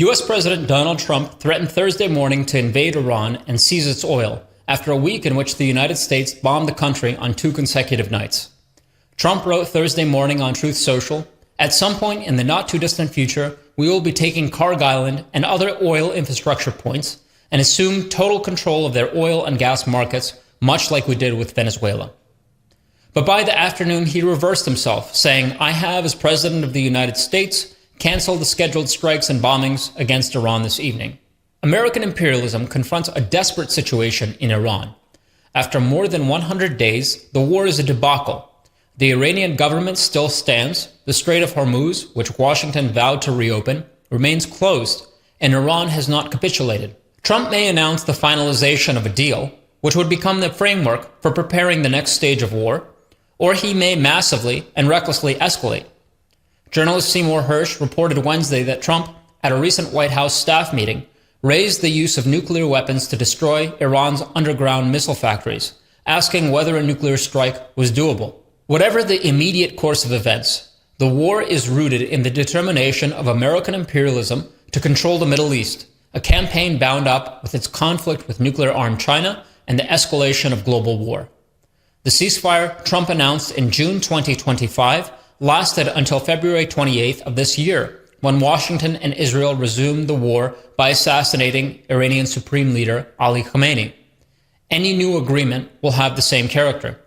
U.S. President Donald Trump threatened Thursday morning to invade Iran and seize its oil after a week in which the United States bombed the country on 2 consecutive nights. Trump wrote Thursday morning on Truth Social, "At some point in the not-too-distant future, we will be taking Carg Island and other oil infrastructure points and assume total control of their oil and gas markets, much like we did with Venezuela." But by the afternoon, he reversed himself, saying, "I have, as President of the United States, canceled the scheduled strikes and bombings against Iran this evening." American imperialism confronts a desperate situation in Iran. After more than 100 days, the war is a debacle. The Iranian government still stands, the Strait of Hormuz, which Washington vowed to reopen, remains closed, and Iran has not capitulated. Trump may announce the finalization of a deal, which would become the framework for preparing the next stage of war, or he may massively and recklessly escalate. Journalist Seymour Hersh reported Wednesday that Trump, at a recent White House staff meeting, raised the use of nuclear weapons to destroy Iran's underground missile factories, asking whether a nuclear strike was doable. Whatever the immediate course of events, the war is rooted in the determination of American imperialism to control the Middle East, a campaign bound up with its conflict with nuclear-armed China and the escalation of global war. The ceasefire Trump announced in June 2025 lasted until February 28th of this year, when Washington and Israel resumed the war by assassinating Iranian Supreme Leader Ali Khamenei. Any new agreement will have the same character.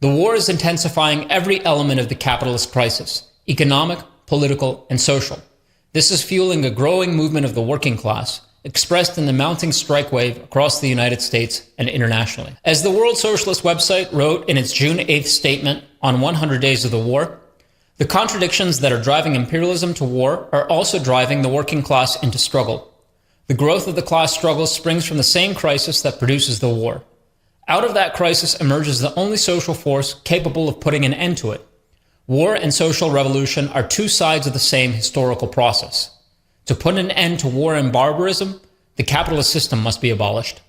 The war is intensifying every element of the capitalist crisis: economic, political, and social. This is fueling a growing movement of the working class, expressed in the mounting strike wave across the United States and internationally. As the World Socialist website wrote in its June 8th statement on 100 Days of the War, the contradictions that are driving imperialism to war are also driving the working class into struggle. The growth of the class struggle springs from the same crisis that produces the war. Out of that crisis emerges the only social force capable of putting an end to it. War and social revolution are two sides of the same historical process. To put an end to war and barbarism, the capitalist system must be abolished.